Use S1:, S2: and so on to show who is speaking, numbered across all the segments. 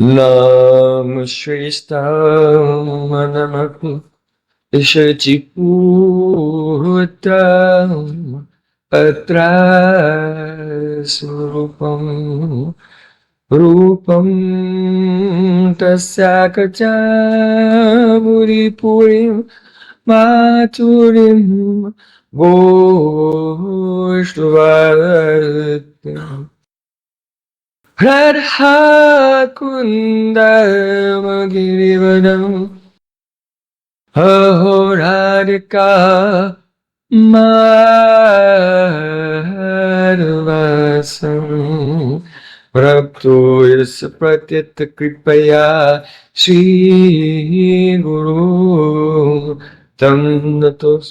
S1: Nam Shristam Manamaku Ishachipurvatam Atra Surupam Rupam Tasyakacha Purim Maturim Goshtvatam Radha Kundam Girivadam Aho Radhika Madhvasam Prapto Yasa Pratita Kripaya Shri Guru Tam Natos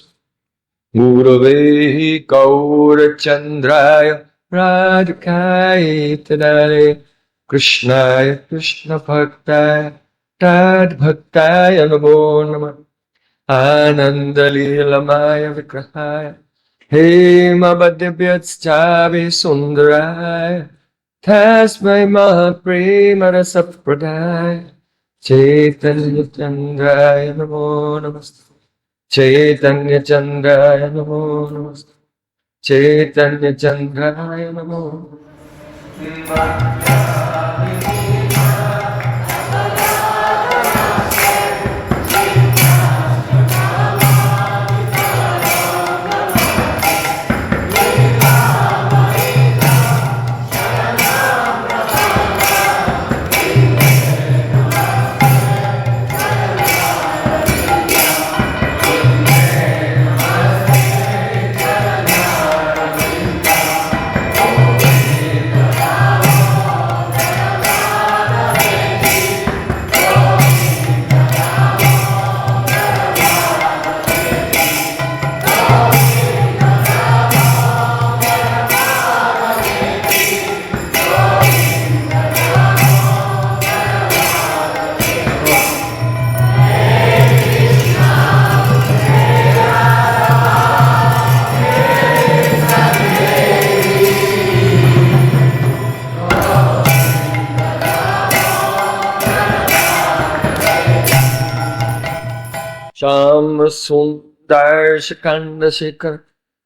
S1: Gurave Gaura Chandraya Radhikaya Tadare Krishnaya Krishna Bhaktaya Tad Bhaktaya Namo Namah Anandalilamaya Vigrahaya Hema Bhadyabhyatstavi Sundaraya Tasmai Mahaprema Rasapradaya Chaitanya Chandraya Namo Namaste Chaitanya Chandraya Namo Namaste Chaitanya Chandraya Namo Shama Sundar Shikanda Shikar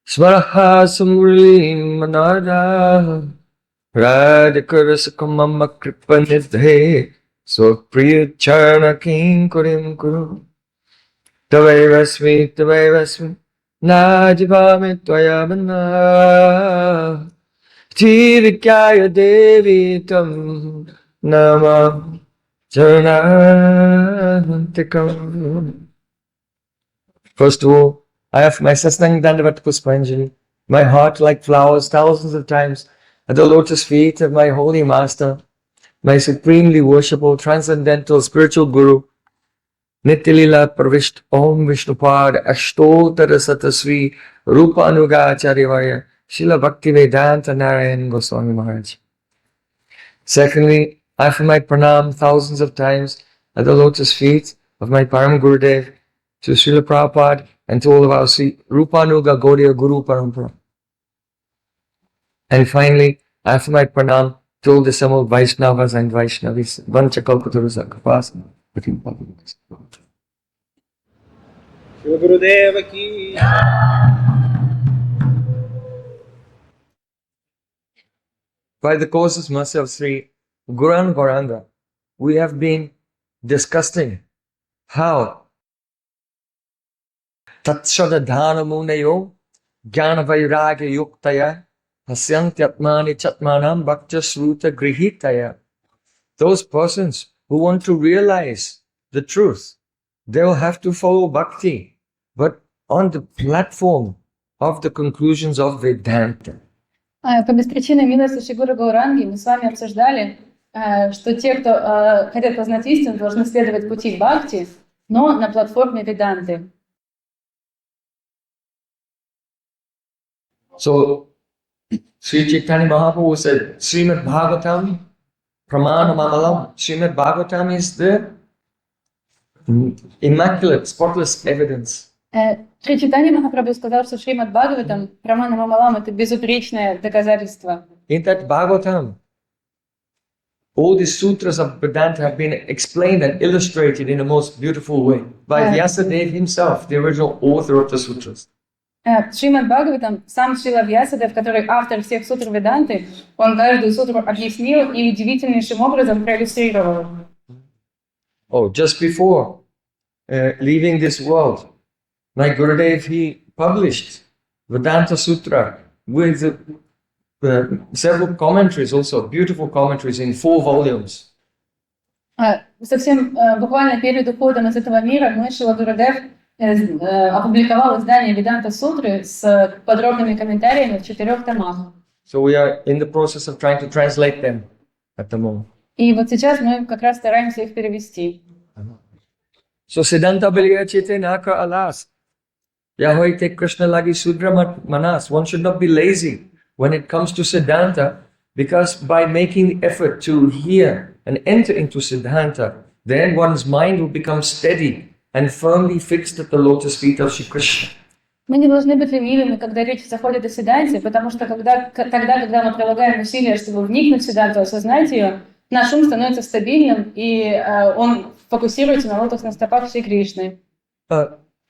S1: Svaraha Samurli Manada Radhikara Sukamama Kripanidhe Swapriya Charna King Kurim Kuru Tavaivasmi Najivami Tvayamana Tirikaya Devi Tam Nama Janantikam. First of all, I have my Sasnang Dandavat Puspanjali, my heart like flowers thousands of times at the lotus feet of my holy master, my supremely worshipful, transcendental, spiritual guru, Nityalila Pravisht Om Vishnupad Ashtotara Satasvi Rupa Anuga Acharya Varya Srila Bhakti Vedanta Narayan Goswami Maharaj. Secondly, I offer my pranam thousands of times at the lotus feet of my Param Gurudev, to Srila Prabhupada, and to all of our Rupanuga Gaudiya Guru Parampara. And finally, I offer my pranam to all the assembled Vaishnavas and Vaishnavis. Vanchakalpatarusha Kapasa.
S2: Shri Gurudeva ki.
S1: By the courses mercy of Sri Guran Gauranga, we have been discussing how Tatshadadhana Munayo Jnana Vairagya Yuktaya Hasyantyatmani Chatmanam Bhakta Sruta Grihitaya. Those persons who want to realize the truth, they will have to follow bhakti, but on the platform of the conclusions of Vedanta.
S3: По беспричинной милости Шри Гуру Гауранги мы с вами обсуждали, что те, кто хотят познать истину, должны следовать пути бхакти, но на платформе Веданты.
S1: So, Sri Chaitanya Mahaprabhu said, Srimad Bhagavatam Pramana Mamalam. Srimad Bhagavatam is the immaculate, spotless evidence.
S3: Шри Чайтанья Махапрабху сказал, что Шримад Бхагаватам, Прамана Мамалам — это безупречное доказательство.
S1: In that Bhagavatam, all the sutras of Vedanta have been explained and illustrated in a most beautiful way by Vyasadeva himself, the original author of the sutras.
S3: Шримад Бхагаватам, сам Шрила Вьясадев, который автор всех сутр Веданты, он каждую сутру объяснил и удивительнейшим образом проиллюстрировал.
S1: Oh, just before leaving this world, my Gurudev, he published Vedanta Sutra with several commentaries also, beautiful commentaries in 4 volumes.
S3: Совсем буквально перед уходом из этого мира мой Шрила Гурудев опубликовал издание Веданта Сутры с подробными комментариями в 4 томах.
S1: So we are in the process of trying to translate them at the moment.
S3: И вот сейчас мы как раз стараемся их перевести.
S1: So Siddhanta Biliya Chete Naka Alas. Yahoite Krishna Lagi Sudra Manas. One should not be lazy when it comes to Siddhanta, because by making the effort to hear and enter into Siddhanta, then one's mind will become steady and firmly fixed at the lotus feet of Shri Krishna.
S3: Мы не должны быть ленивыми, когда речь заходит о Сиддханте, потому что тогда, когда мы прилагаем усилия, чтобы вникнуть в Сиддханту, осознать ее, наш ум становится стабильным, и он фокусируется на лотосных стопах Шри Кришны.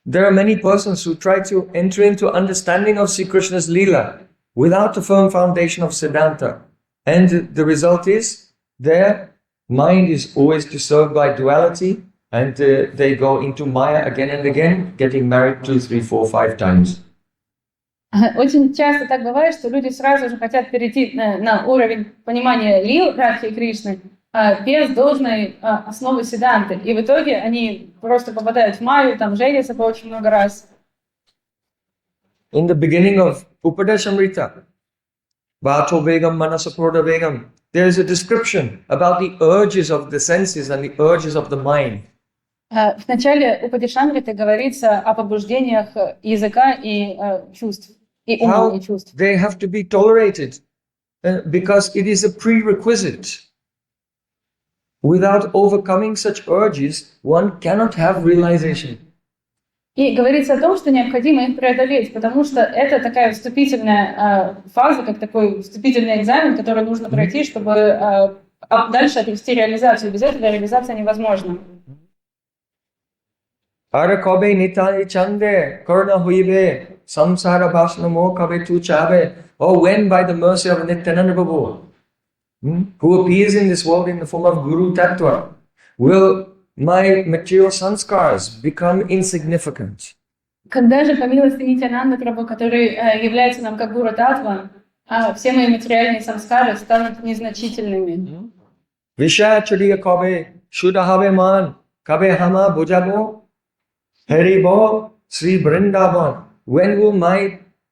S1: There are many persons who try to enter into understanding of Sri Krishna's Leela without a firm foundation of Siddhanta. And the result is their mind is always disturbed by duality, and they go into Maya again and again, getting married 2, 3, 4, 5 times.
S3: Очень часто так бывает, что люди сразу же хотят перейти на уровень понимания Лил, Радхи и Кришны, без должной основы Сиддханты. И в итоге они просто попадают в Майю, там женятся по очень много раз.
S1: In the beginning of Upadeshamrita, Vato Vegam Manasaproda Vegam, there is a description about the urges of the senses and the urges of the mind.
S3: В начале Упадешамриты говорится о побуждениях языка и чувств, и ума, и чувств.
S1: They have to be tolerated because it is a prerequisite. Without overcoming such urges, one cannot have realization.
S3: И говорится о том, что необходимо их преодолеть, потому что это такая вступительная фаза, как такой вступительный экзамен, который нужно пройти, чтобы дальше отвести реализацию. Без этого реализация невозможна.
S1: Ara kabe nitai chande karna huibe samsara vasnamo kabe tu chabe. Oh, when by the mercy of Nityananda Prabhu, who appears in this world in the form of Guru Tattva, will my material sanskars become insignificant?
S3: Когда же по милости Нитянанда Прабху, который является нам как Гуру Таттва, все мои материальные самскары станут незначительными.
S1: Vishachariya kabe shuddhave man kabe hama bujabo haribo Sri Vrindavan. When will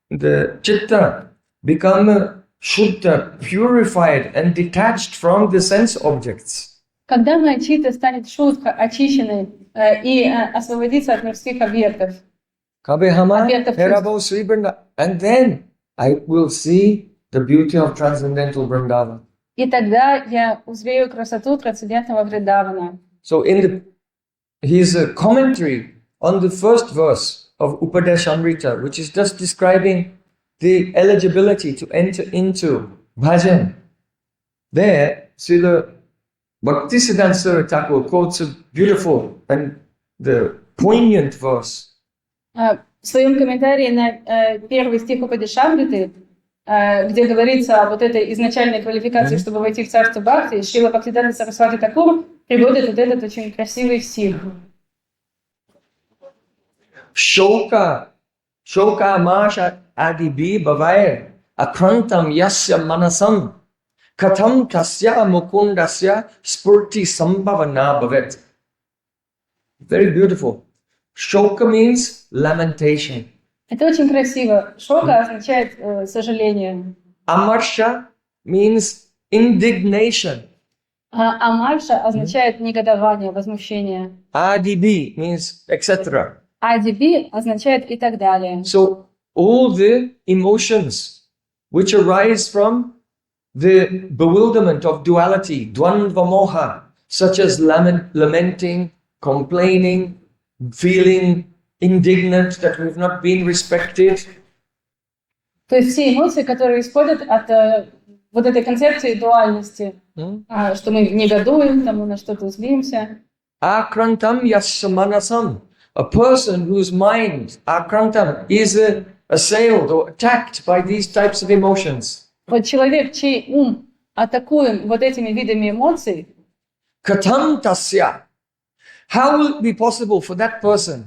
S1: the chitta become shuddha, purified and detached from the sense objects?
S3: Когда моя читта станет шутка, очищенной и освободится от мирских объектов.
S1: Kabehama, Herabo, Sri Vrindavan. And then I will see the beauty of transcendental Vrindavan.
S3: И тогда я узрею красоту трансцендентного Вриндавана.
S1: So his commentary on the first verse of Upadeshamrita, which is just describing the eligibility to enter into bhajan, there Srila Bhaktisiddhanta Saraswati Thakur quotes a beautiful and the poignant verse.
S3: В своем комментарии на первый стих Упадешамриты, где говорится о вот этой изначальной квалификации, чтобы войти в царство Бхакти, Шрила Бхактисиддханта Сарасвати Тхакур приводит вот этот очень красивый стих.
S1: Shoka masha adibi bhavaya akrantam yasya manasam katham tasya mukundasya spurti sambhavana bhavet. Very beautiful. Shoka means lamentation.
S3: Это очень красиво. Шока означает сожаление.
S1: Amarsha means indignation.
S3: А марша означает негодование, возмущение.
S1: Adibi means etc.
S3: Адиби означает и так далее.
S1: So all the emotions which arise from the bewilderment of duality, dvandva moha, such as lamenting, complaining, feeling indignant that we've not been respected.
S3: То есть все эмоции, которые исходят от вот этой концепции дуальности, что мы негодуем, там, мы на что-то злимся.
S1: Akrantam yasya manasam. A person whose mind, akrantam, is assailed or attacked by these types of emotions.
S3: Вот человек, чей ум атакуем вот этими видами эмоций,
S1: Katam tasya. How will it be possible for that person?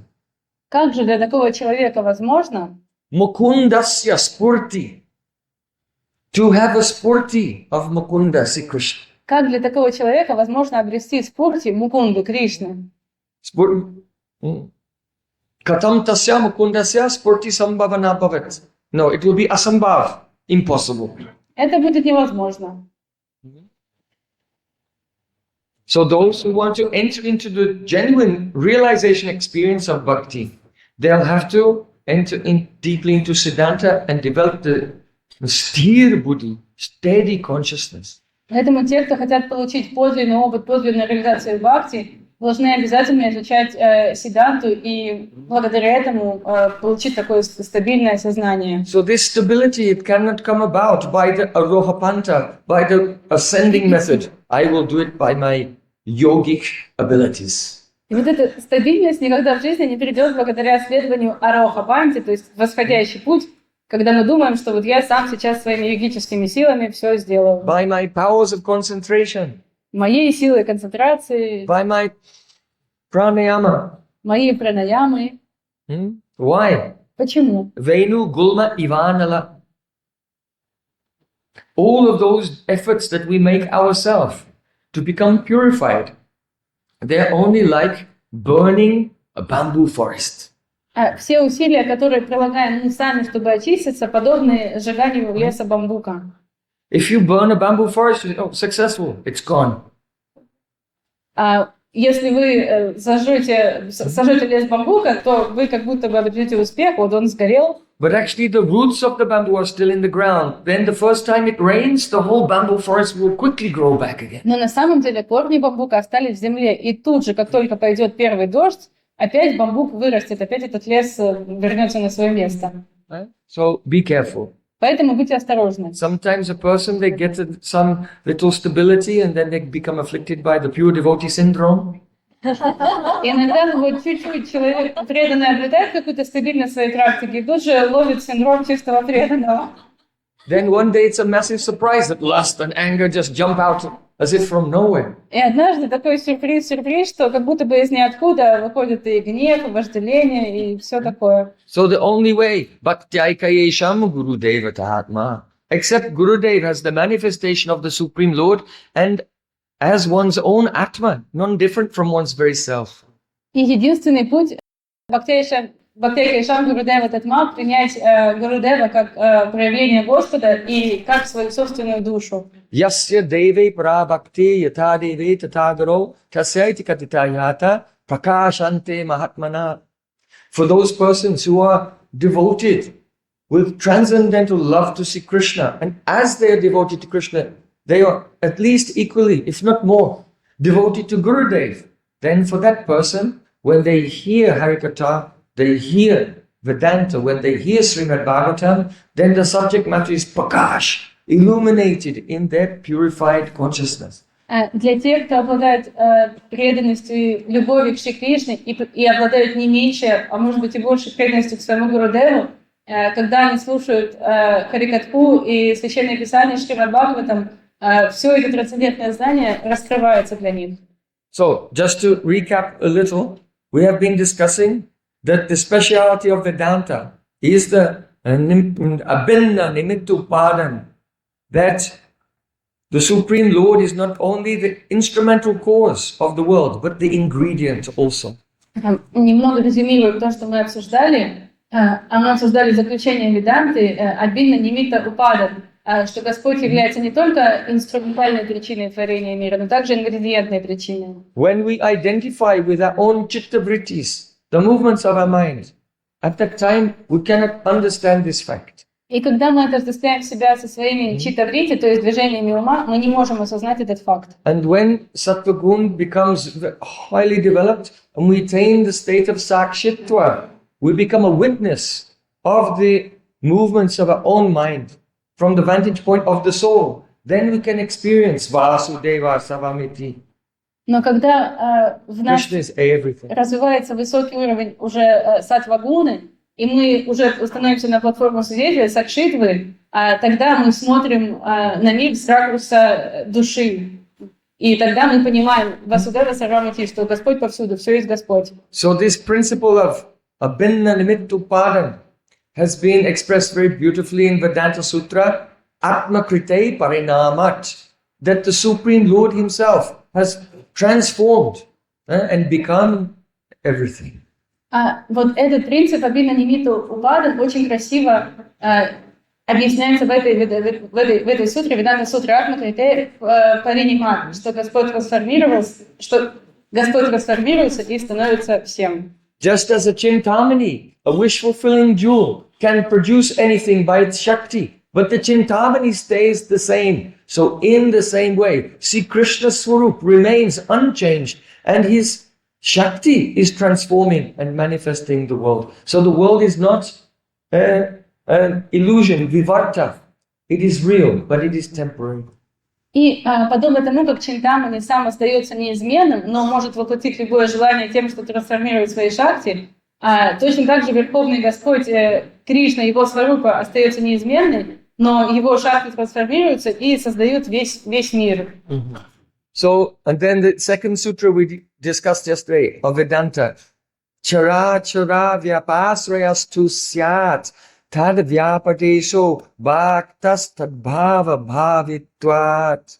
S3: как же для такого человека возможно
S1: Mukundasya spurti. To have a spurti of Mukunda Sri Krishna.
S3: как для такого человека возможно обрести спурти Мукунду Кришны?
S1: Katam tasya mukundasya spurti sambhavana bhavat. No, it will be asambhav. Impossible.
S3: Это будет невозможно.
S1: So those who want to enter into the genuine realization experience of bhakti, they'll have to enter in deeply into Siddhanta and develop the sthir buddhi, steady consciousness.
S3: Поэтому те, кто хотят получить подлинный опыт, подлинной реализации бхакти, должны обязательно изучать сиддханту и благодаря этому получить такое стабильное сознание.
S1: So this stability, it cannot come about by the arohapanta, by the ascending method. I will do it by my yogic abilities.
S3: И вот эта стабильность никогда в жизни не придет благодаря следованию ароха-панти, то есть восходящий путь, когда мы думаем, что вот я сам сейчас своими йогическими силами все сделаю.
S1: By my powers of concentration.
S3: Моей силой концентрации,
S1: By my pranayama.
S3: мои пранаямы.
S1: Why?
S3: Почему?
S1: Venu, Gulma, Ivanala. All of those efforts that we make ourselves to become purified, they're only like burning a bamboo forest.
S3: Все усилия, которые прилагаем мы сами, чтобы очиститься, подобны сжиганию леса бамбука.
S1: If you burn a bamboo forest, successful, it's gone.
S3: Если вы сожжете лес бамбука, то вы как будто бы обретете успех, вот он сгорел.
S1: But actually the roots of the bamboo are still in the ground. Then the first time it rains, the whole bamboo forest will quickly grow back again.
S3: Но на самом деле корни бамбука остались в земле, и тут же, как только пойдет первый дождь, опять бамбук вырастет, опять этот лес вернется на свое место.
S1: So be careful.
S3: Поэтому будьте осторожны.
S1: Sometimes a person, they get some little stability and then they become afflicted by the pure devotee syndrome.
S3: Иногда вот чуть-чуть человек преданный обретает какую-то стабильность в своей практике, и тут же ловит синдром чистого преданного.
S1: Then one day it's a massive surprise that lust and anger just jump out as if from nowhere.
S3: И однажды такой сюрприз, что как будто бы из ниоткуда выходит и гнев, и вожделение, и все такое.
S1: So the only way, bhaktyayikayesham Gurudeva tahatma, except Gurudev has the manifestation of the Supreme Lord and as one's own atma, none different from one's very self.
S3: И единственный путь Бхактикайшам Гурудева Татма принять Гурудева как проявление Господа и как свою собственную душу.
S1: Yasya deve prabhakti yata deve tatagaro tasyaiti katitayata prakashante mahatmana. For those persons who are devoted with transcendental love to Sri Krishna, and as they are devoted to Krishna, they are at least equally, if not more, devoted to Gurudev. Then for that person, when they hear Harikatha, they hear Vedanta, when they hear Srimad Bhagavatam, then the subject matter is prakash, illuminated in their purified consciousness.
S3: Для тех, кто обладает преданностью, любовью к Шри Кришне и обладает не меньше, а может быть и больше преданностью к своему Гурудеву, когда они слушают Харикатху и Священное Писание Шримад Бхагаватам, все это трансцендентное знание раскрывается для них.
S1: So, just to recap a little, we have been discussing that the speciality of Vedanta is the abhinna nimittu padan, that the Supreme Lord is not only the instrumental cause of the world, but the ingredient also.
S3: Немного резюмируем то, что мы обсуждали. Мы обсуждали заключение Веданты, абхинна нимитта упадан, что Господь является не только инструментальной причиной творения мира, но также ингредиентной причиной.
S1: When we identify with our own chitta vrittis, the movements of our mind, at that time we cannot understand this fact.
S3: И когда мы отождествляем себя со своими чита-врити, то есть движениями ума, мы не можем осознать этот факт.
S1: And when sattva gun becomes highly developed and we attain the state of sakshitva, we become a witness of the movements of our own mind from the vantage point of the soul. then we can experience Vasudeva Savamiti.
S3: Но когда в нас
S1: Krishna is everything.
S3: развивается высокий уровень уже саттва-гуны, и мы уже становимся на платформу свидетеля, сакшитвы, тогда мы смотрим на мир с ракурса души. И тогда мы понимаем, Васудева Сарвамати, что Господь повсюду, все есть Господь.
S1: So this principle of abhinna nimittu padan has been expressed very beautifully in Vedanta Sutra, Atma Krite Parinamat, that the Supreme Lord Himself has transformed and become everything.
S3: Вот этот принцип абхинна нимитта упадан очень красиво объясняется в этой сутре, Веданта Сутре Атма Крите Паринимат, что Господь трансформируется и становится всем.
S1: Just as a Chintamani, a wish-fulfilling jewel, can produce anything by its Shakti, but the Chintamani stays the same. So in the same way, Sri Krishna's Swarup remains unchanged and his Shakti is transforming and manifesting the world. So the world is not an illusion, vivarta. It is real, but it is temporary.
S3: И подобно тому, как Чинтамани сам остается неизменным, но может воплотить любое желание тем, что трансформирует свои шакти, точно так же Верховный Господь Кришна, его сварупа остается неизменной, но его шакти трансформируются и создают весь мир.
S1: So, and then the second sutra we discussed yesterday of Vedanta, Chara Chara Vyapasrayastu Syat Tad Vyapadesho Bhaktas Tadbhava Bhavitvat.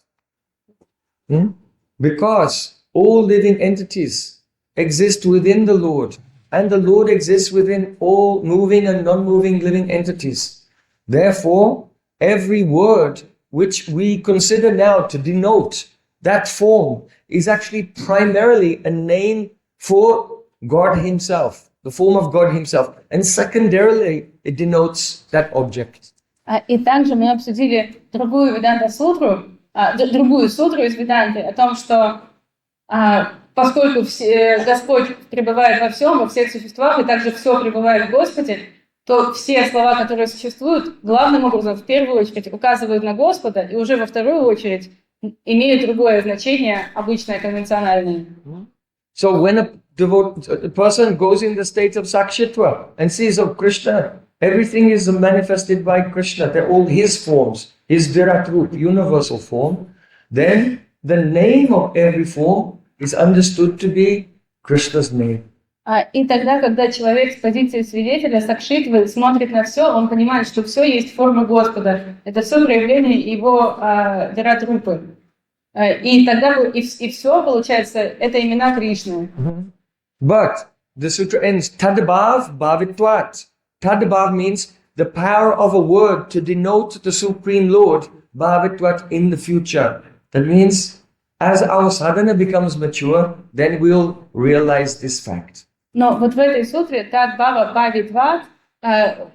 S1: Because all living entities exist within the Lord, and the Lord exists within all moving and non-moving living entities. Therefore, every word which we consider now to denote that form is actually primarily a name for God Himself, the form of God Himself, and secondarily it denotes that object.
S3: И также мы обсудили другую Веданта-сутру, другую сутру из Веданты о том, что поскольку Господь пребывает во всем, во всех существах, и также все пребывает в Господе, то все слова, которые существуют, главным образом, в первую очередь, указывают на Господа, и уже во вторую очередь имеют другое значение, обычное, конвенциональное.
S1: So when a person goes in the state of Sakshitva and sees, oh, Krishna, everything is manifested by Krishna, they're all His forms, His Virat Roop, universal form, then the name of every form is understood to be Krishna's name.
S3: И тогда, когда человек с позиции свидетеля, сакшитвы, смотрит на все, он понимает, что все есть форма Господа. Это все проявление Его Вират-рупы. И тогда и все, получается, это имена Кришны.
S1: But the sutra ends, Tadabhav Bhavitvat. Tadabhav means the power of a word to denote the Supreme Lord, Bhavitvat, in the future. That means, as our sadhana becomes mature, then we'll realize this fact.
S3: Но вот в этой сутре Тад-бхава Бхавитват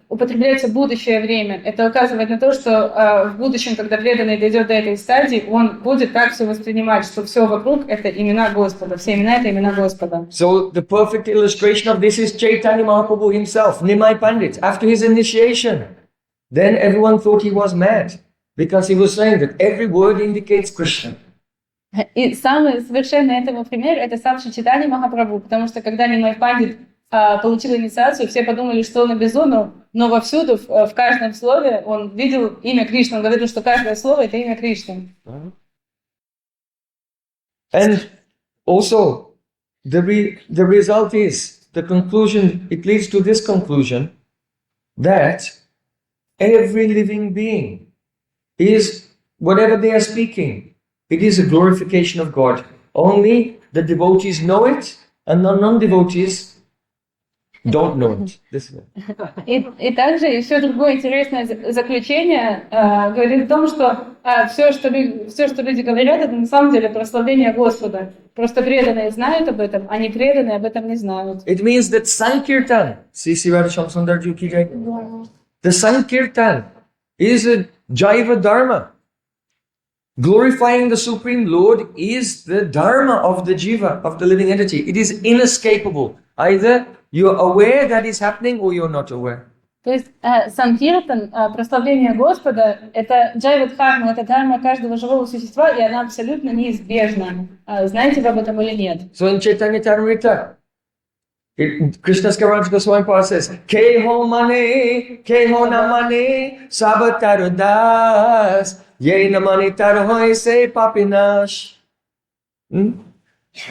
S3: употребляется будущее время. Это указывает на то, что в будущем, когда преданный дойдет до этой стадии, он будет так все воспринимать, что все вокруг — это имена Господа. Все имена — это имена Господа.
S1: So the perfect illustration of this is Chaitanya Mahaprabhu himself, Nimai Pandit. After his initiation, then everyone thought he was mad because he was saying that every word indicates Krishna.
S3: И самый совершенный этому пример — это сам Чайтанья Махапрабху, потому что когда Нимай Пандит получил инициацию, все подумали, что он обезумел, но вовсюду, в каждом слове он видел имя Кришны, он говорил, что каждое слово — это имя Кришны.
S1: And also, the result is, the conclusion, it leads to this conclusion, that every living being is, whatever they are speaking, it is a glorification of God. Only the devotees know it, and the non-devotees don't know it.
S3: И также еще другое интересное заключение говорит о том, что все, что люди говорят, это на самом деле прославление Господа. Просто преданные знают об этом, а непреданные об этом не знают.
S1: It means that Sankirtana, the Sankirtana is a Jiva Dharma. Glorifying the Supreme Lord is the Dharma of the Jiva, of the living entity. It is inescapable. Either you're aware that is happening or you're not aware.
S3: То есть Санкиртан, прославление Господа, это джайва-дхарма, это дхарма каждого живого существа, и она абсолютно неизбежна. Знаете вы об этом или нет?
S1: So in Chaitanya Charitamrita, Krishna's Kaviraj Goswami Pad says, Keho namane, sabatarudas, ye namane tarhoy se papinash.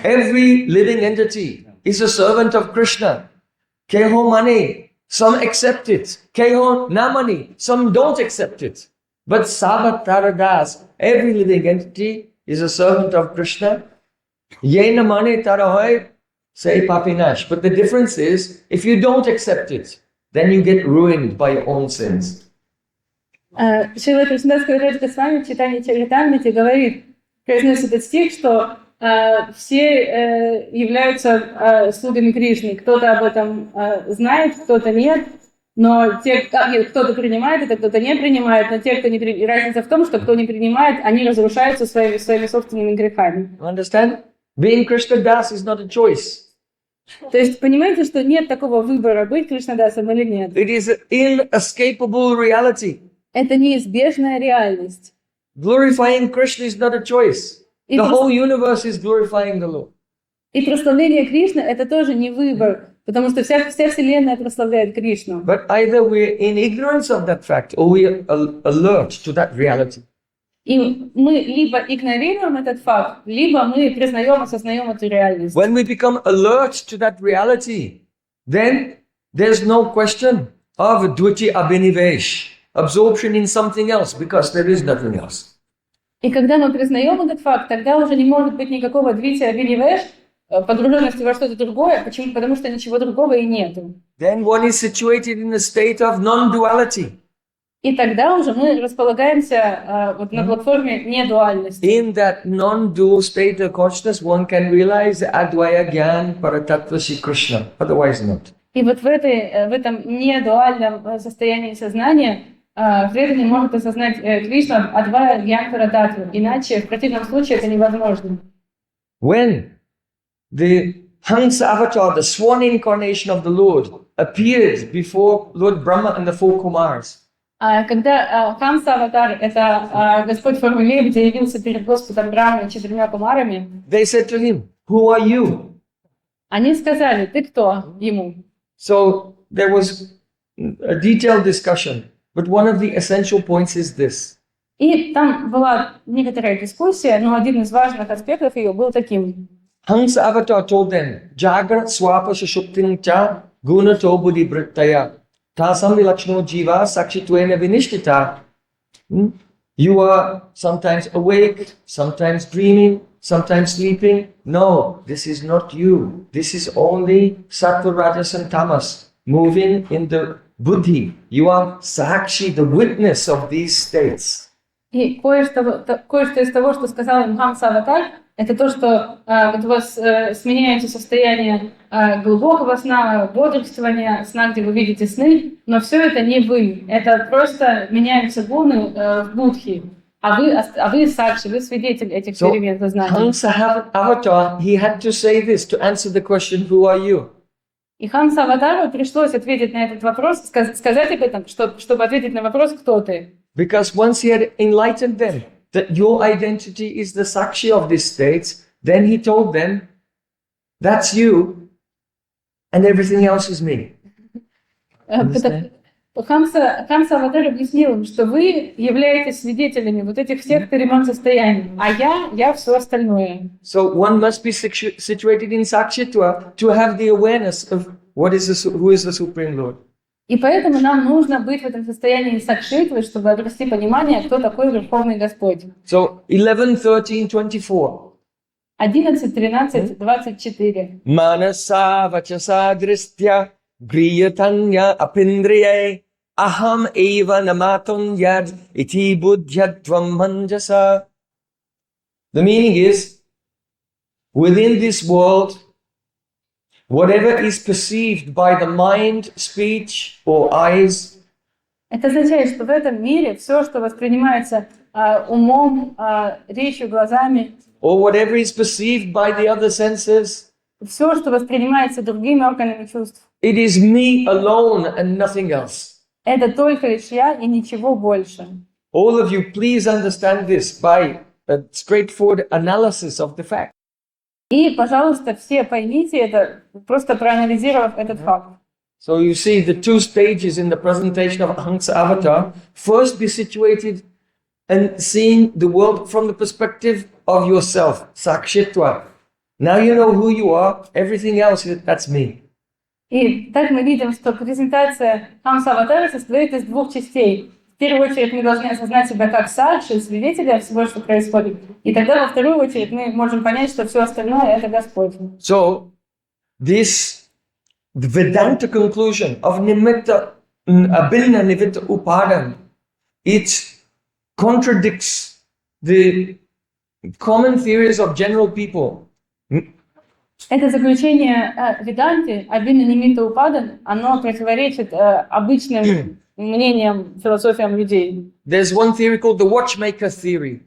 S1: Every living entity is a servant of Krishna. Keho mane, some accept it. Keho namani, some don't accept it. But sabataradas, every living entity is a servant of Krishna. Ye namane tarahoy se papinash. But the difference is, if you don't accept it, then you get ruined by your own sins.
S3: Шрила Кришнадас Кавирадж Госвами в Чайтанья Чаритамрите говорит, произносит этот стих, что все являются слугами Кришны. Кто-то об этом знает, кто-то нет, но кто-то принимает это, кто-то не принимает, но те, кто не принимает, разница в том, что кто не принимает, они разрушаются своими собственными грехами.
S1: Understand? Being Krishna Das is not a choice.
S3: То есть понимаете, что нет такого выбора, быть Кришнадасом или нет.
S1: It is an inescapable reality.
S3: Это неизбежная реальность.
S1: Glorifying Krishna is not a choice. The whole universe is glorifying the Lord.
S3: И прославление Кришны это тоже не выбор, потому что вся Вселенная прославляет Кришну.
S1: But either we're in ignorance of that fact or we're alert to that reality.
S3: И мы либо игнорируем этот факт, либо мы признаем, осознаем эту реальность.
S1: When we become alert to that reality, then there's no question of dviti abhinivesh, absorption in something else, because there is nothing else.
S3: И когда мы признаем этот факт, тогда уже не может быть никакого двития абхинивеш, погруженности во что-то другое. Почему? Потому что ничего другого и нету.
S1: Then one is situated in a state of non-duality.
S3: И тогда уже мы располагаемся на платформе недуальности.
S1: In that non-dual state of consciousness, one can realize Advaya Gyan Paratattva Shri Krishna. Otherwise not.
S3: И вот в этом недуальном состоянии сознания преданный может осознать Кришну Адвая Гьян Парататтву. Иначе, в противном случае, это невозможно.
S1: When the Hansa avatar, the swan incarnation of the Lord, appeared before Lord Brahma and the four Kumars,
S3: когда Ханса Аватар, это Господь в форме лебедя, явился перед Господом Брамой и 4 кумарами,
S1: they said to him, "Who are you?"
S3: они сказали, ты кто ему?
S1: So there was a detailed discussion, but one of the essential points is this.
S3: И там была некоторая дискуссия, но один из важных аспектов ее был таким.
S1: Hansa avatar told them, Jagrat swapa sushuptin cha gunato buddhi brittaya tasam vilakshno jiva sakshitwena vinishtita. You are sometimes awake, sometimes dreaming, sometimes sleeping. No, this is not you. This is only sattva, rajas and tamas moving in the buddhi. You are sakshi, the witness of these states.
S3: И кое-что из того, что сказал им Ханса Аватар, это то, что вот у вас сменяется состояние глубокого сна, бодрствования, сна, где вы видите сны, но все это не вы. Это просто меняются гуны в будхи. А вы сакши, вы свидетель этих перемен сознания.
S1: Hansa Avatar, he had to say this to answer the question, who are you?
S3: И Ханса Аватару пришлось ответить на этот вопрос, сказать об этом, чтобы ответить на вопрос, кто ты.
S1: Because once he had enlightened them that your identity is the sakshi of these states, then he told them, that's you, and everything else is me.
S3: Ханса Аватар объяснил им, что вы являетесь свидетелями вот этих всех перемен состояний, а я все остальное.
S1: So one must be situated in sakshitva to have the awareness of who is the Supreme Lord.
S3: И поэтому нам нужно быть в этом состоянии сакшитвы, чтобы обрести понимание, кто такой Верховный Господь.
S1: So 11, 13, 24.
S3: 11, 13, 24.
S1: Manasa vachasa dristya griyatanya apindriye aham eva namaton yad iti buddhyatvam manjasa. The meaning is, within this world, whatever is perceived by the mind, speech or eyes,
S3: это означает, что в этом мире все, что воспринимается умом, речью, глазами,
S1: or whatever is perceived by the other senses,
S3: все, что воспринимается другими органами чувств,
S1: it is me alone and nothing else.
S3: Это только лишь я и ничего больше.
S1: All of you, please understand this by a straightforward analysis of the fact.
S3: И, пожалуйста, все поймите это, просто проанализировав этот факт.
S1: So you see the two stages in the presentation of Ahamsa Avatar. First, be situated and seeing the world from the perspective of yourself, Sakshitva. Now you know who you are, everything else, that's me.
S3: И так мы видим, что презентация Хамса Аватара состоит из двух частей. В первую очередь мы должны осознать себя как сакши, свидетеля всего, что происходит. И тогда во вторую очередь мы можем понять, что все остальное — это Господь.
S1: So, this Vedanta conclusion of nimitta, abhinna nimitta upadam, it contradicts the common theories of general people.
S3: Это заключение Веданти, абхинна нимитта упадан, оно противоречит обычным мнениям, философиям людей.
S1: There's one theory called the watchmaker theory.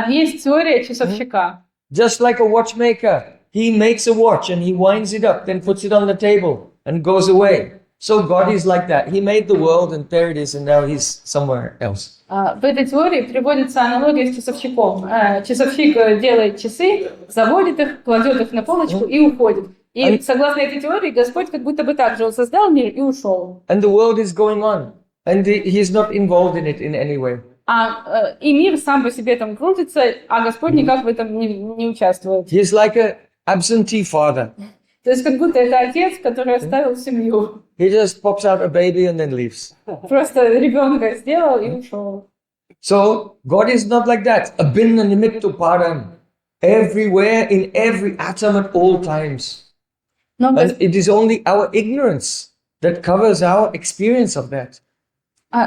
S3: Есть теория часовщика.
S1: Just like a watchmaker, he makes a watch and he winds it up, then puts it on the table and goes away. So God is like that. He made the world and there it is and now he's somewhere else.
S3: В этой теории приводится аналогия с часовщиком. Часовщик делает часы, заводит их, кладет их на полочку и уходит. И согласно этой теории, Господь как будто бы так же, Он создал мир и ушел.
S1: And the world is going on and he's not involved in it in any way.
S3: И мир сам по себе там крутится, а Господь никак в этом не участвует.
S1: He's like an absentee father.
S3: То есть как будто это отец, который оставил семью.
S1: He just pops out a baby and then leaves.
S3: Просто ребенка сделал и ушел.
S1: So God is not like that. Abhinna nimittu param. Everywhere, in every atom at all times. And it is only our ignorance that covers our experience of that.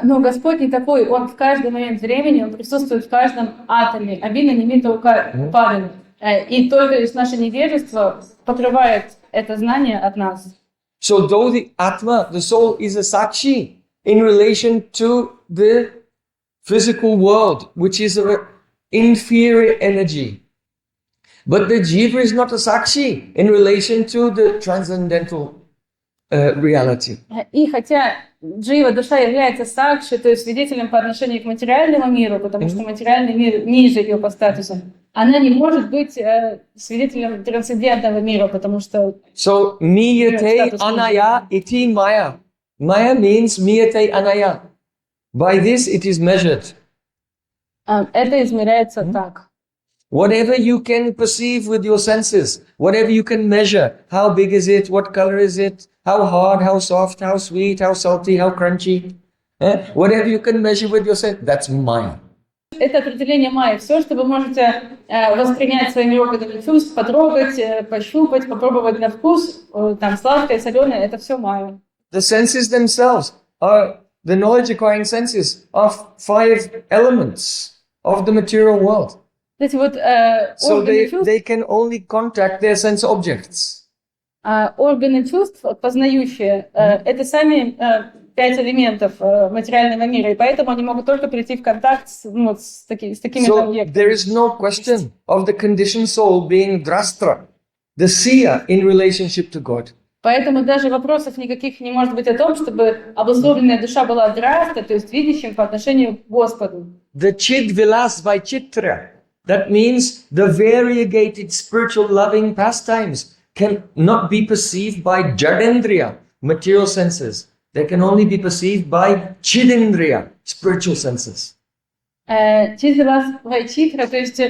S3: Но Господь не такой, Он в каждый момент времени, Он присутствует в каждом атоме. Абхинна нимитта упадан. И только лишь наше невежество покрывает это знание от нас.
S1: So though the Atma, the soul, is a Sakshi in relation to the physical world, which is of inferior energy, but the Jiva is not a Sakshi in relation to the transcendental reality.
S3: И хотя Джива, душа, является сакши, то есть свидетелем по отношению к материальному миру, потому что материальный мир ниже ее по статусу, она не может быть свидетелем трансцендентного мира, потому что...
S1: So, miyate anaya iti maya. Maya means miyate anaya. By this it is measured.
S3: Это измеряется так.
S1: Whatever you can perceive with your senses, whatever you can measure, how big is it, what color is it, how hard, how soft, how sweet, how salty, how crunchy, whatever you can measure with your senses, that's Maya.
S3: Это определение майя. Все, что вы можете воспринять своими органами чувств, потрогать, пощупать, попробовать на вкус, там сладкое, соленое, это все майя.
S1: The senses themselves are, the knowledge acquiring senses are 5 elements of the material world.
S3: Эти вот
S1: So
S3: органы чувств,
S1: they can only contact their sense objects.
S3: органы чувств познающие, это сами 5 элементов материального мира, и поэтому они могут только прийти в контакт с такими
S1: So
S3: объектами.
S1: there is no question of the conditioned soul being drastra, the seer in relationship to God.
S3: Поэтому даже вопросов никаких не может быть о том, чтобы обусловленная душа была драста, то есть видящим по отношению к Господу.
S1: The chid vilas vaichitra, that means the variegated spiritual loving pastimes can not be perceived by jadendriya, material senses. They can only be perceived by chidendriya, spiritual senses.
S3: Чидвилас вайчитра, то есть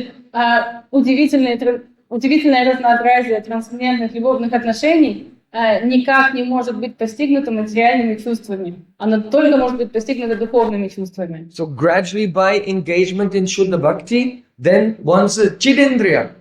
S3: удивительное разнообразие трансцендентных любовных отношений никак не может быть достигнуто материальными чувствами. Оно только может быть достигнуто духовными чувствами.
S1: So gradually by engagement in Shuddha Bhakti, then one's chidendriya,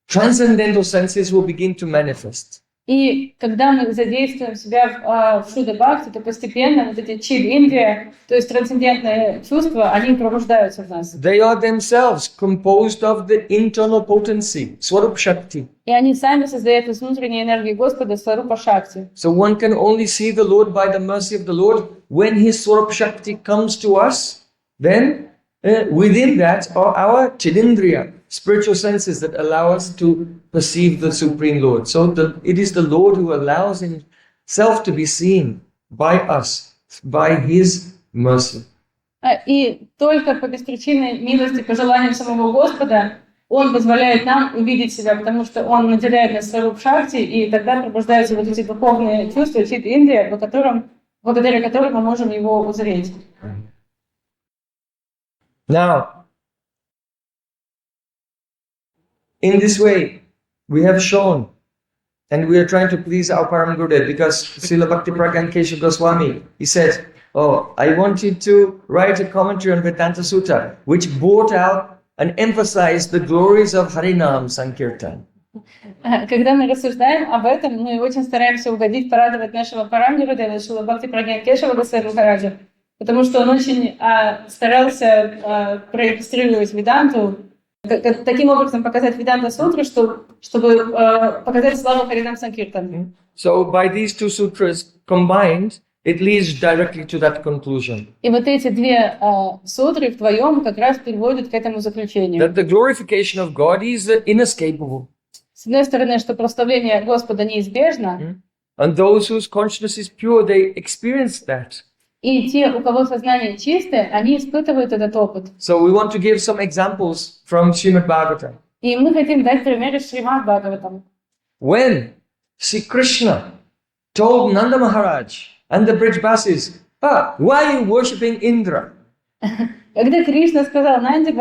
S1: transcendental senses will begin to manifest.
S3: И когда мы задействуем себя в Шудда Бхакти, то постепенно вот эти чид-индрия, то есть трансцендентные чувства, они пробуждаются в нас.
S1: They are themselves composed of the internal potency, Swarup Shakti.
S3: И они сами создают из внутренней энергии Господа Сварупа Шакти.
S1: So one can only see the Lord by the mercy of the Lord when His Swarup Shakti comes to us. Then within that are our chidindriya, spiritual senses that allow us to perceive the Supreme Lord. So it is the Lord who allows Himself to be seen by us by His mercy.
S3: И только по беспричинной милости, по желанию самого Господа, Он позволяет нам увидеть себя, потому что Он наделяет нас сваруб шакти, и тогда пробуждаются вот эти духовные чувства, чит индрия, благодаря которым мы можем Его узреть.
S1: Now, in this way, we have shown, and we are trying to please our Param Gurudev, because Srila Bhakti Pragyan Keshav Goswami, he said, "Oh, I wanted to write a commentary on Vedanta Sutta, which brought out and emphasized the glories of Harinam Sankirtana."
S3: Когда мы рассуждаем об этом, мы очень стараемся угодить, порадовать нашего Парам Гурудева, Шрила Бхакти Прагьян Кешава Госвами Махараджа, потому что он очень старался проиллюстрировать Веданту, таким образом показать Веданта Сутру, чтобы показать славу Харинам Санкиртан.
S1: So by these two sutras combined, it leads directly to that conclusion.
S3: И вот эти две сутры вдвоем как раз приводят к этому заключению.
S1: That the glorification of God is inescapable.
S3: С одной стороны, что прославление Господа неизбежно,
S1: And those whose consciousness is pure, they experience that.
S3: и те, у кого сознание чистое, они испытывают этот опыт.
S1: So we want to give some examples from Srimad Bhagavatam.
S3: И мы хотим дать пример из Шримад Бхагаватам.
S1: When Sri Krishna told Nanda Maharaj and the Brijbasis, why are you worshipping Indra?
S3: Когда Кришна сказал Нанди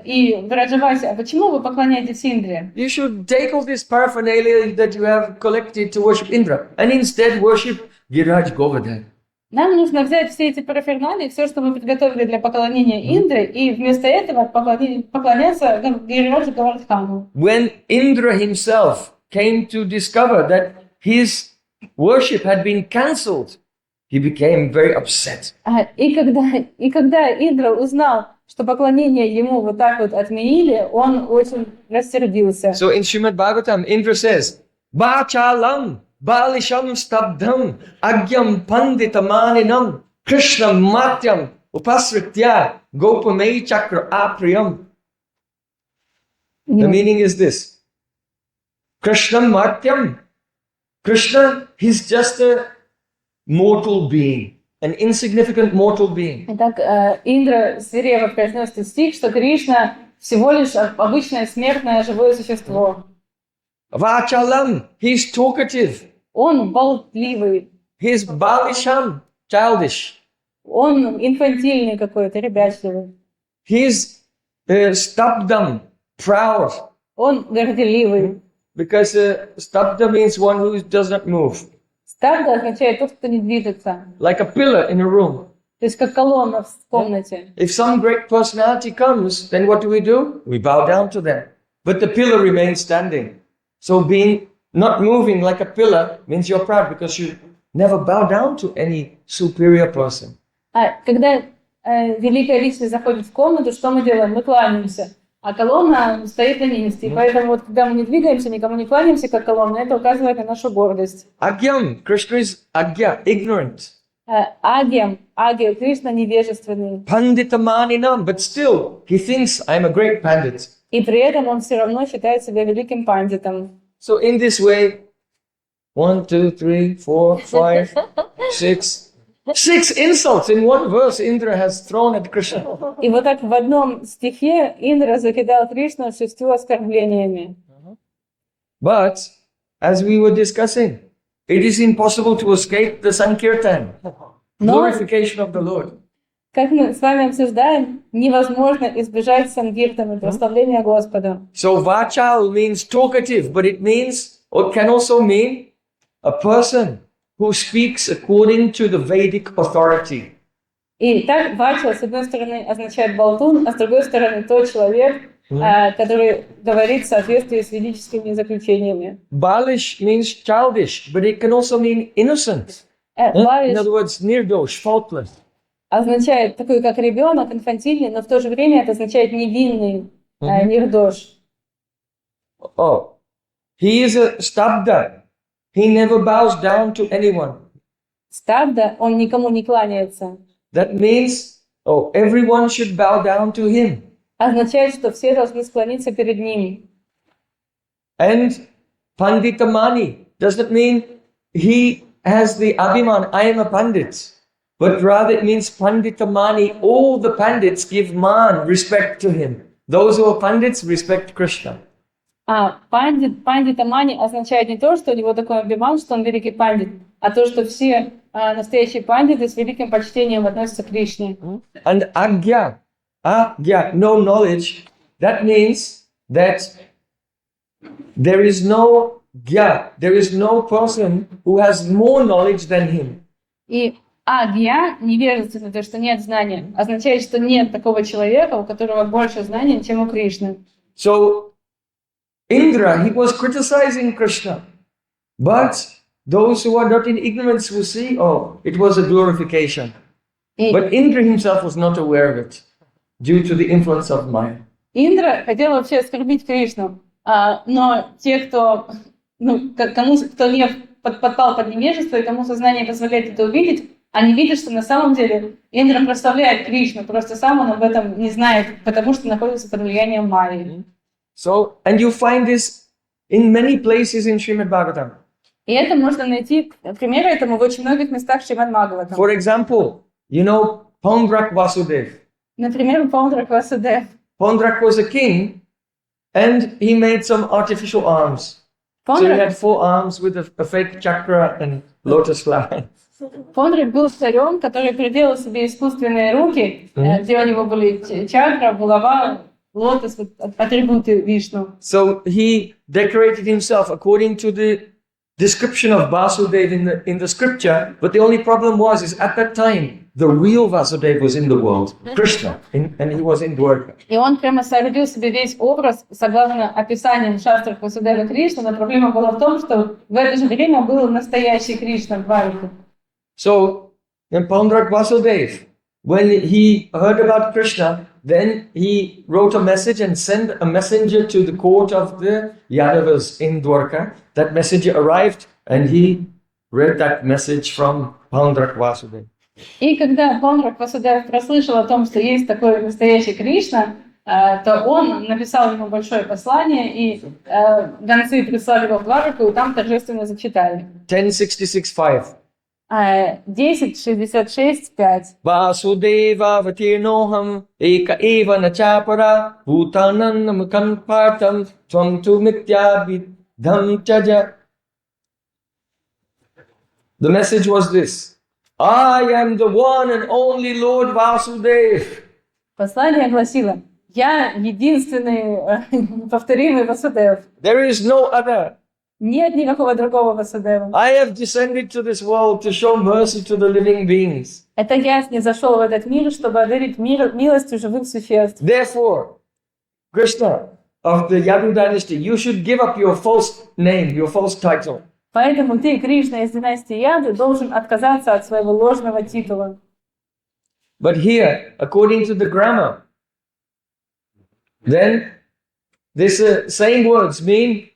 S3: и Враджаваси, а почему вы поклоняетесь Индре?
S1: You should take all this paraphernalia that you have collected to worship Indra and instead worship Giraj Govardhan.
S3: Нам нужно взять все эти параферналии, все, что мы подготовили для поклонения Индры, и вместо этого поклоняться Гирираджу Гавардхану.
S1: When Indra himself came to discover that his worship had been cancelled, he became very upset.
S3: И когда Индра узнал, что поклонение ему вот так вот отменили, он очень рассердился.
S1: So in Srimad Bhagavatam, Indra says, Vachalam balisham stabdham agyam panditamaninam Krishna matyam upasritya gopamei chakra apriyam. The meaning is this. Krishna matyam. Krishna, he's just a mortal being, an insignificant mortal being.
S3: Итак, Индра свирепо произнес этот стих, что Кришна всего лишь обычное смертное живое существо.
S1: Vachalam, he's talkative.
S3: Он болтливый.
S1: He's balisham, childish.
S3: Он инфантильный какой-то, ребячливый.
S1: He's stabdam, proud.
S3: Он горделивый.
S1: Because stabda means one who does not move.
S3: Стабда означает тот, кто не движется.
S1: Like a pillar in a room.
S3: То есть как колонна в комнате.
S1: If some great personality comes, then what do? We bow down to them. But the pillar remains standing. So being not moving like a pillar means you're proud because you never bow down to any superior person.
S3: Когда великая личность заходит в комнату, что мы делаем? Мы кланяемся. А колонна стоит на месте. И поэтому, вот, когда мы не двигаемся, никому не кланяемся, как колонна, это указывает на нашу гордость.
S1: Agyam, Krishna is agya, ignorant.
S3: Агьям, Кришна невежественный.
S1: Panditamaninam, but still, he thinks I'm a great pandit.
S3: И при этом он все равно считает себя великим пандитом.
S1: So in this way, 1, 2, 3, 4, 5, 6. 6 insults in one verse Indra has thrown at Krishna.
S3: И вот так в одном стихе Индра закидал Кришну 6 оскорблениями.
S1: But, as we were discussing, it is impossible to escape the Sankirtan, glorification of the Lord.
S3: Как мы с вами обсуждаем, невозможно избежать Санкиртана, прославления Господа.
S1: So Vachal means talkative, but it means, or can also mean, a person who speaks according to the Vedic authority.
S3: И так Вачал, с одной стороны, означает болтун, а с другой стороны, тот человек, который говорит в соответствии с ведическими заключениями.
S1: Balish means childish, but it can also mean innocent. In
S3: Балиш
S1: other words, nirdosh, faultless.
S3: означает такой, как ребенок, инфантильный, но в то же время это означает невинный, нирдош.
S1: Oh, he is a stabda. He never bows down to anyone.
S3: Стабда, он никому не кланяется.
S1: That means, everyone should bow down to him.
S3: Означает, что все должны склониться перед ним.
S1: And Panditamani doesn't mean he has the abhiman, I am a pandit. but rather it means Panditamani. All the Pandits give man, respect to him. Those who are Pandits respect Krishna.
S3: А пандитамани означает не то, что у него такой абиман, что он великий пандит, а то, что все настоящие пандиты с великим почтением относятся к Кришне.
S1: And agya, no knowledge, that means that there is no gya, there is no person who has more knowledge than him.
S3: И агья, невежество, то, что нет знания, означает, что нет такого человека, у которого больше знаний, чем у Кришны.
S1: So Indra, he was criticizing Krishna, but those who are not in ignorance will see, oh, it was a glorification. But Indra himself was not aware of it due to the influence of Maya.
S3: Индра хотел вообще оскорбить Кришну, но те, кто не подпал под невежество и кому сознание позволяет это увидеть, они видят, что на самом деле Индра прославляет Кришну, просто сам он об этом не знает, потому что находится под влиянием Майи.
S1: So, and you find this in many places in Srimad Bhagavatam.
S3: И это можно найти, примеры этому в очень многих местах Шримад Бхагаватам.
S1: For example, you know Pandrak Vasudev.
S3: Например, Пандрак Васудев.
S1: Pandrak was a king and he made some artificial arms. So he had 4 arms with a fake chakra and lotus flower.
S3: Пандрак был царем, который приделал себе искусственные руки, где у него были чакра, булава, лотос, атрибуты Вишну.
S1: So he decorated himself according to the description of Vasudev in the scripture, but the only problem is at that time the real Vasudev was in the world, Krishna, and he was in Dwarka.
S3: И он прямо соорудил себе весь образ, согласно описаниям в шастрах Васудева Кришны, но проблема была в том, что в это же время был настоящий Кришна в Двараке.
S1: So then Pandrak Vasudev, when he heard about Krishna, then he wrote a message and sent a messenger to the court of the Yadavas in Dwarka. That messenger arrived and he read that message from Pandrak Vasudev.
S3: И когда Пандрак Васудев прослышал о том, что есть такой настоящий Кришна, то он написал ему большое послание, и гонцы прислали его в Двараку, и там торжественно зачитали.
S1: 10:66:5.
S3: 10:66:5.
S1: Vasudeva vatirnoham eka eva nachapara bhutanam kampartam tvam tu mityabhidham chaja. The message was this: I am the one and only Lord Vasudev.
S3: Послание гласило: «Я единственный повторимый Васудев.
S1: There is no other.
S3: Нет никакого другого Васудева.
S1: I have descended to this world to show mercy to the living beings.
S3: Это я снизошел в этот мир, чтобы одарить милостью живых существ.
S1: Therefore, Krishna of the Yadu dynasty, you should give up your false name, your false title.
S3: Поэтому ты, Кришна из династии Яду, должен отказаться от своего ложного титула.
S1: But here, according to the grammar, then this same words mean,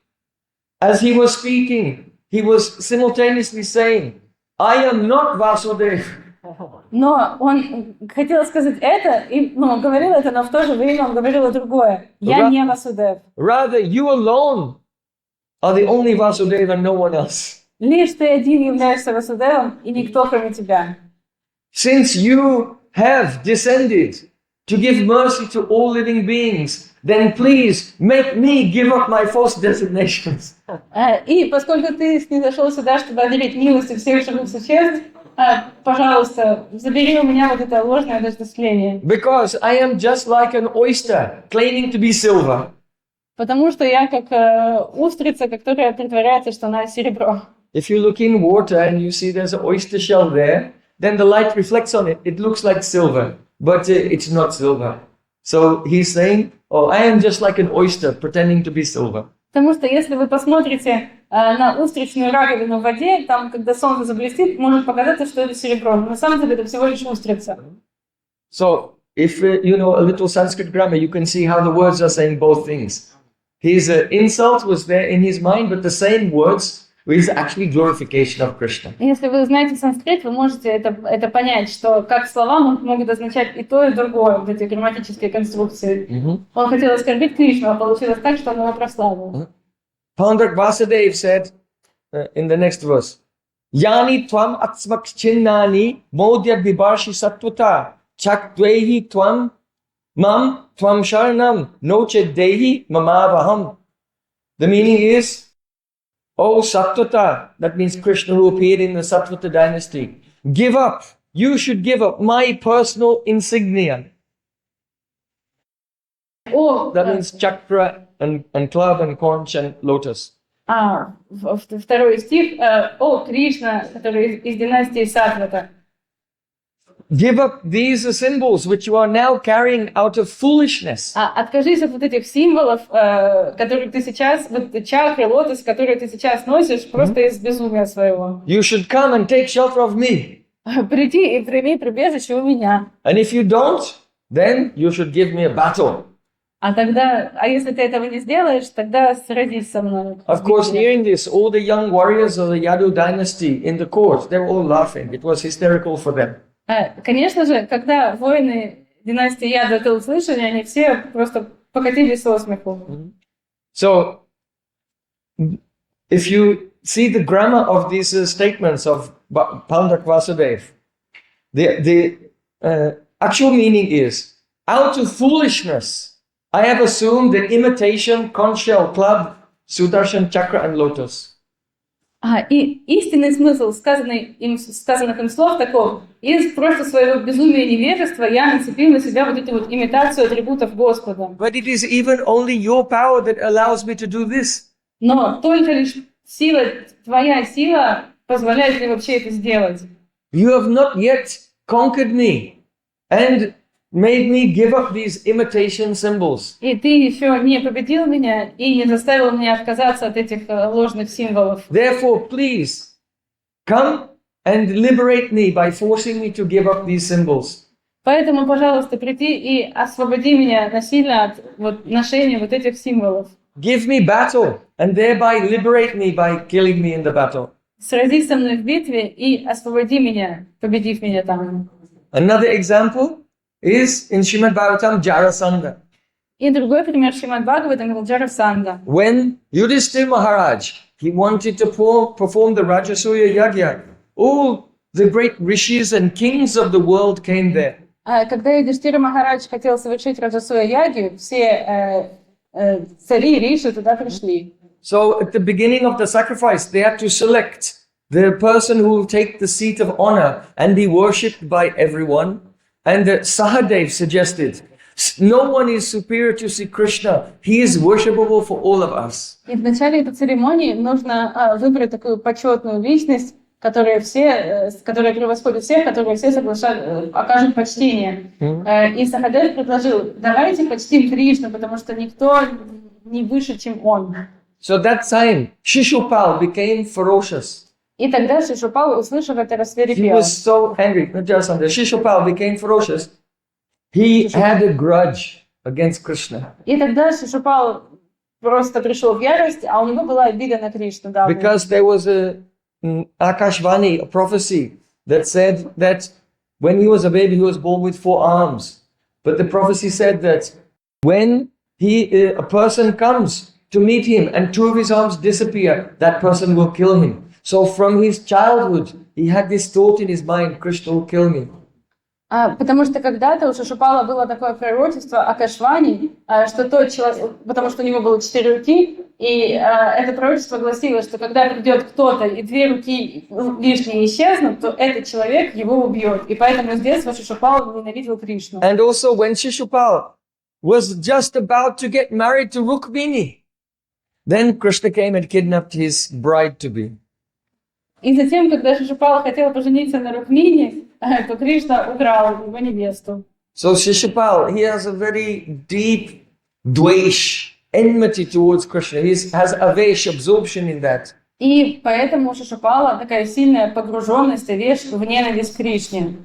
S1: as he was speaking, he was simultaneously saying, I am not Vasudev.
S3: Но он хотел сказать это, и он говорил это, но в то же время он говорил другое. Я не Васудев.
S1: Rather, you alone are the only Vasudev and no one else.
S3: Лишь ты один являешься Васудевом, и никто, кроме тебя.
S1: Since you have descended to give mercy to all living beings, then please make me give up my false designations.
S3: И поскольку ты снизошел сюда, чтобы одарить милостью всех живых существ, пожалуйста, забери у меня вот это ложное отождествление.
S1: Because I am just like an oyster claiming to be silver.
S3: Потому что я как устрица, которая притворяется, что она серебро.
S1: If you look in water and you see there's an oyster shell there, then the light reflects on it. It looks like silver, but it's not silver. So he's saying, oh, I am just like an oyster pretending to be silver.
S3: Потому что если вы посмотрите на устричную раковину в воде, там, когда солнце заблестит, может показаться, что это серебро, но на самом деле это всего лишь устрица.
S1: So if you know a little Sanskrit grammar, you can see how the words are saying both things. His insult was there in his mind, but the same words is actually glorification of Krishna.
S3: Если вы знаете санскрит, вы можете это понять, что как слова могут означать и то, и другое, вот эти грамматические конструкции. Он хотел оскорбить Кришну, а получилось так, что он его прославил.
S1: Pandrak Vasudev said in the next verse, Yani tvam atsmak chinnani modya bibarshi satvata chakdvehi tvam mam tvam sharanam noche dehi mamavaham. The meaning is, O Satvata, that means Krishna who appeared in the Satvata dynasty, give up. You should give up my personal insignia. That means chakra and club and conch and lotus.
S3: Второй стих. О, Кришна, который из династии Сатвата.
S1: Give up these symbols which you are now carrying out of foolishness.
S3: Откажись от вот этих символов, которые ты сейчас, вот чакры, лотос, которые ты сейчас носишь, просто из безумия своего.
S1: You should come and take shelter of me.
S3: Приди и прими прибежище у меня.
S1: And if you don't, then you should give me a battle.
S3: Если ты этого не сделаешь, тогда сразись со мной.
S1: Of course, hearing this, all the young warriors of the Yadu dynasty in the court, they were all laughing. It was hysterical for them.
S3: Конечно же, когда воины династии Яду это услышали, они все просто покатились со смеху.
S1: So, if you see the grammar of these statements of Pandak Vasudev, the actual meaning is, out of foolishness, I have assumed the imitation conch shell, club, Sudarshan chakra and lotus.
S3: И истинный смысл сказанных им слов таков: из просто своего безумия и невежества я нацепил на себя вот эту вот имитацию атрибутов Господа.
S1: But it is even only your power that allows me to do this.
S3: Но только лишь твоя сила позволяет мне вообще это сделать.
S1: You have not yet conquered me and made me give up these imitation symbols.
S3: И ты еще не победил меня и не заставил меня отказаться от этих ложных символов.
S1: Therefore, please come and liberate me by forcing me to give up these symbols.
S3: Поэтому, пожалуйста, приди и освободи меня насильно от ношения вот этих символов.
S1: Give me battle and thereby liberate me by killing me in the battle.
S3: Сразись со мной в битве и освободи меня, победив меня там.
S1: Another example is in Srimad Bhagavatam, Jarasandha.
S3: И другой пример Шримад Бхагаватам был Джарасандха.
S1: When Yudhishthira Maharaj, he wanted to perform the Rajasuya Yagya, all the great rishis and kings of the world came there.
S3: Когда Юдхиштира Махарадж хотел совершить Раджасуя Ягью, все цари и риши туда пришли.
S1: So at the beginning of the sacrifice, they had to select the person who will take the seat of honor and be worshipped by everyone. And Sahadev suggested, no one is superior to Sri Krishna. He is worshipable for all of us.
S3: И в начале этой церемонии нужно выбрать такую почетную личность, которая превосходит всех, которые все окажут почтение. И Сахадев предложил: давайте почтим Кришну, потому что никто не выше, чем он.
S1: So that time, Shishupal became ferocious.
S3: И тогда Шишупал, услышав это, рассверепел.
S1: He was so angry. Shishupal became ferocious. He had a grudge against Krishna.
S3: И тогда Шишупал просто пришел в ярость, а у него была обида на Кришну.
S1: Because there was a Akashvani, a prophecy that said that when he was a baby, he was born with 4 arms. But the prophecy said that when a person comes to meet him and 2 of his arms disappear, that person will kill him. So from his childhood, he had this thought in his mind, Krishna will kill me.
S3: Потому что когда-то у Шишупала было такое пророчество Акашвани, что тот человек, потому что у него было 4 руки, и это пророчество гласило, что когда придет кто-то и 2 руки лишние исчезнут, то этот человек его убьет. И поэтому с детства Шишупал ненавидел Кришну.
S1: And also when Shishupal was just about to get married to Rukmini, then Krishna came and kidnapped his bride-to-be.
S3: И затем, когда Шишупал хотел пожениться на Рукмине, то Кришна украл его невесту.
S1: So Shishupal, he has a very deep dvesh, enmity towards Krishna. He has avesh, absorption in that.
S3: И поэтому у Шишупала такая сильная погруженность, авеш в ненависть к Кришне.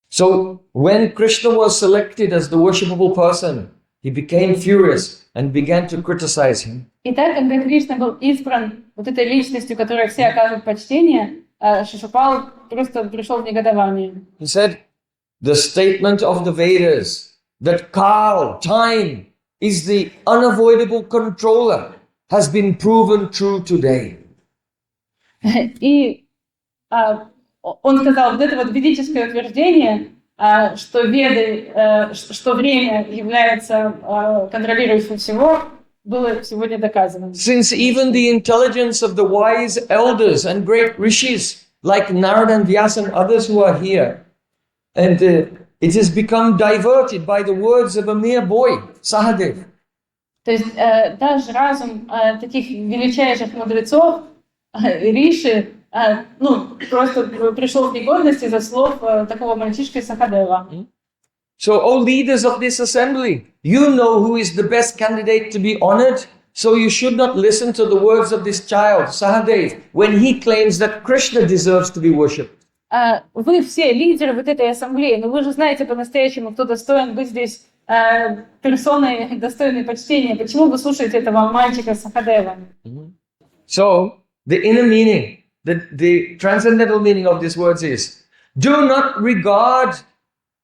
S1: So when Krishna was selected as the worshipable person, he became furious and began to criticize him.
S3: Итак, когда Кришна был избран вот этой личностью, которой все окажут почтение, Шишупал просто пришел в негодование.
S1: He said, the statement of the Vedas that Kal, time, is the unavoidable controller has been proven true today.
S3: И он сказал, вот это вот ведическое утверждение, что веды, что время является контролирующим всего, было сегодня доказано.
S1: Since even the intelligence of the wise elders and great rishis, like Narada and Vyasa and others who are here, and it has become diverted by the words of a mere boy, Sahadev.
S3: То есть даже разум таких величайших мудрецов, риши, просто пришел в негодность из-за слов такого мальчишки Сахадева.
S1: So, O leaders of this assembly, you know who is the best candidate to be honored, so you should not listen to the words of this child, Sahadev, when he claims that Krishna deserves to be worshipped.
S3: Вы все лидеры вот этой ассамблеи, но вы же знаете по-настоящему, кто достоин быть здесь персоной, достойной почтения. Почему вы слушаете этого мальчика Сахадева?
S1: So, the inner meaning, the transcendental meaning of these words is, do not regard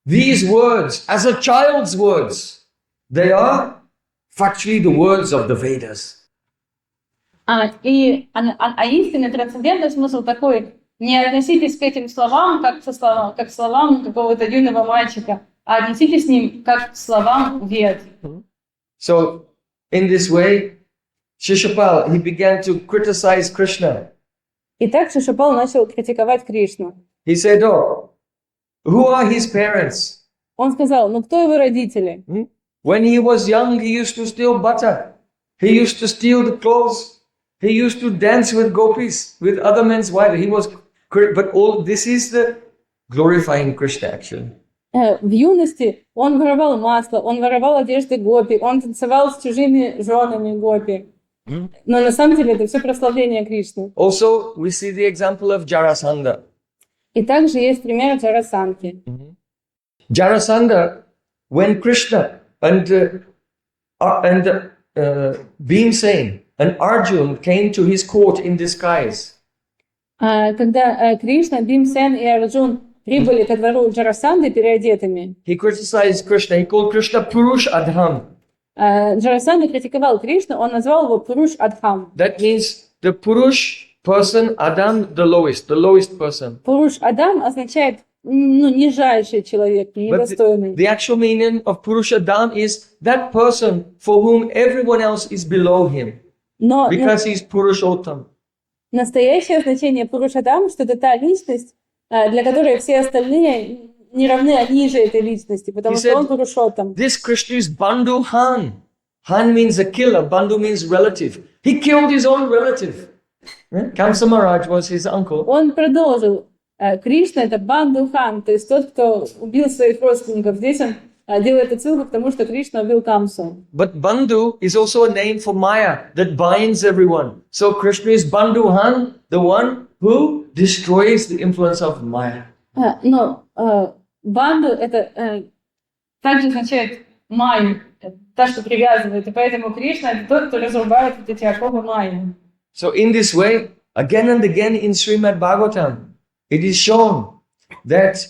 S1: these words as a child's words. They are factually the words of the Vedas.
S3: Истинный трансцендентный смысл такой: не относитесь к этим словам как к словам какого-то юного мальчика, а относитесь к ним как к словам Вед.
S1: So, in this way, Shishupal, he began to criticize Krishna.
S3: Итак, Шишупал начал критиковать Кришну.
S1: He said, oh, who are his parents?
S3: Он сказал, кто его родители?
S1: When he was young, he used to steal butter. He used to steal the clothes. He used to dance with gopis, with other men's wives. He was, but all this is the glorifying Krishna actually.
S3: В юности он воровал масло, он воровал одежды гопи, он танцевал с чужими женами гопи. Но на самом деле это все прославление Кришны.
S1: Also, we see the example of Jarasandha.
S3: И также есть пример Джарасандхи.
S1: Jarasandha, when Krishna and Bhimsen and Arjun came to his court in disguise.
S3: Когда Кришна, Бхимсен и Арджун прибыли ко двору Джарасанды переодетыми,
S1: He criticized Krishna. He called Krishna Purush Adham.
S3: Джарасанда критиковал Кришну, он назвал его Пуруш Адхам.
S1: That means the Purush person, Adam, the lowest person.
S3: Пуруш Адам означает нижайший человек, недостойный.
S1: The actual meaning of Purush Adam is that person for whom everyone else is below him. Because he's Purushottam.
S3: Настоящее значение Пуруш Адам, что это та личность, для которой все остальные не равны, а ниже этой личности, потому что он Пурушоттам.
S1: This Krishna is Bandhu Han. Han means a killer, Bandhu means relative. He killed his own relative. Kamsa Maharaj was his uncle.
S3: Он продолжил. Кришна — это Бандху Хан, то есть тот, кто убил своих родственников. Здесь он делает отсылку к тому, что Кришна убил Камсу.
S1: But Bandhu is also a name for Maya that binds everyone. So Krishna is Bandhu Han, the one who destroys the influence of Maya.
S3: Но Банду — это также означает Майю, та, что привязывает. И поэтому Кришна — это тот, кто разрубает вот эти оковы Майи.
S1: So in this way, again and again in Srimad Bhagavatam, it is shown that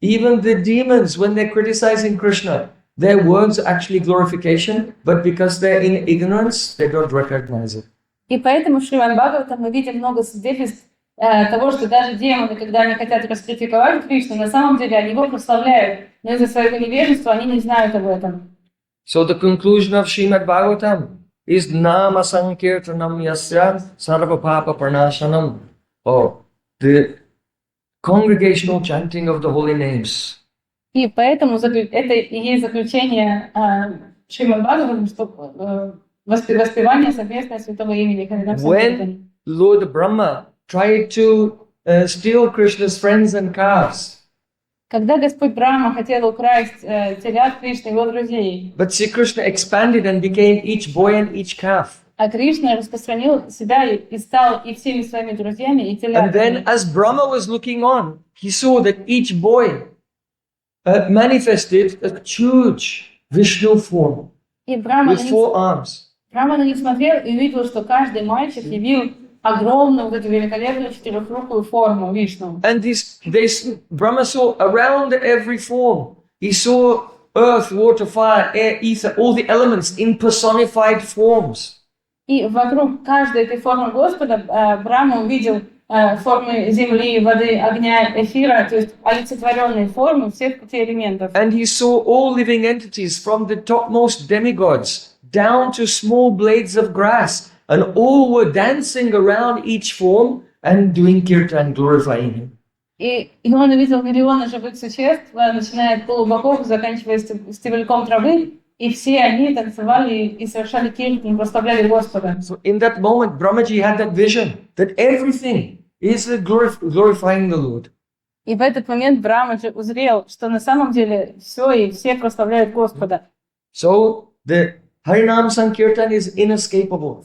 S1: even the demons, when they're criticizing Krishna, their words are actually glorification, but because they're in ignorance, they don't recognize it.
S3: И поэтому в Шримад Бхагаватам мы видим много свидетельств того, что даже демоны, когда они хотят раскритиковать Кришну, на самом деле они его прославляют, но из-за своего невежества они не знают об этом.
S1: So the conclusion of Srimad Bhagavatam is Nama Sankirtanam Yasya Sarva Papa Pranashanam. The congregational chanting of the holy names.
S3: И поэтому это и есть заключение Шримад Бхагаватам, что воспевание совместное святого имени Харинама Санкиртана.
S1: When Lord Brahma tried to steal Krishna's friends and calves.
S3: Когда Господь Брахма хотел украсть телят Кришны и его друзей.
S1: But Sri Krishna expanded and became each boy and each calf.
S3: А Кришна распространил себя и стал и всеми своими друзьями, и телятами.
S1: And then as Brahma was looking on, he saw that each boy manifested a huge Vishnu form with 4 arms.
S3: Брахма на них смотрел и увидел, что каждый мальчик явил огромную, вот эту великолепную четырехрукую форму Вишну.
S1: And Brahma saw around every form. He saw earth, water, fire, air, ether, all the elements in personified forms.
S3: И вокруг каждой этой формы Господа Брахма увидел формы земли, воды, огня, эфира, то есть олицетворенные формы всех 5 элементов.
S1: And he saw all living entities from the topmost demigods down to small blades of grass, and all were dancing around each form and doing kirtan, glorifying him.
S3: И он увидел миллионы живых существ, начиная от полубогов, заканчивая стебельком травы, и все они танцевали и совершали киртан, прославляли Господа.
S1: So in that moment, Brahmaji had that vision that everything is glorifying the Lord.
S3: И в этот момент Брамаджи узрел, что на самом деле все и все прославляют Господа.
S1: So the Harinama Sankirtan is inescapable.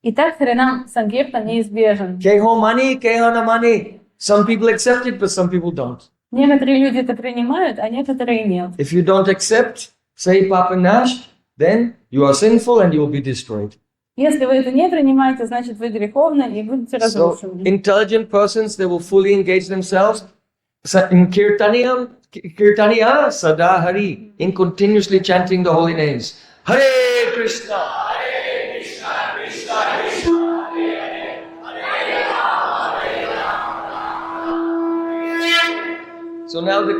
S3: Итак, Харинам Санкиртан неизбежен.
S1: Keho mani, keho na mani. Some people accept it, but some people don't.
S3: Некоторые люди это принимают, а некоторые нет.
S1: If you don't accept, say Papa Nash, then you are sinful and you will be destroyed.
S3: Если вы это не принимаете, значит вы греховны и будете
S1: So
S3: разрушены.
S1: intelligent persons, they will fully engage themselves in Kirtaniya Sada Hari, in continuously chanting the holy names. Hare Krishna. Hare Krishna, Krishna Krishna, Hare Hare, Hare Rama, Hare Rama. So now the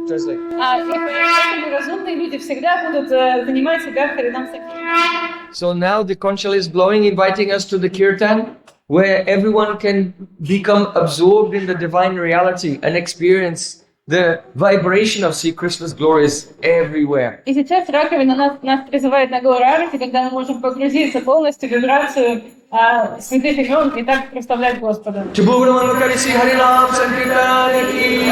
S1: translate.
S3: И поэтому разумные люди всегда будут занимать себя Харинам Санкиртаном.
S1: So now the conch shell is blowing, inviting us to the kirtan, where everyone can become absorbed in the divine reality and experience the vibration of Sri Krishna's glories everywhere.
S3: И сейчас раковина нас призывает на гору Арати, когда мы можем погрузиться полностью в вибрацию святых имен и так прославлять Господа.
S1: Harinama Sankirtana ki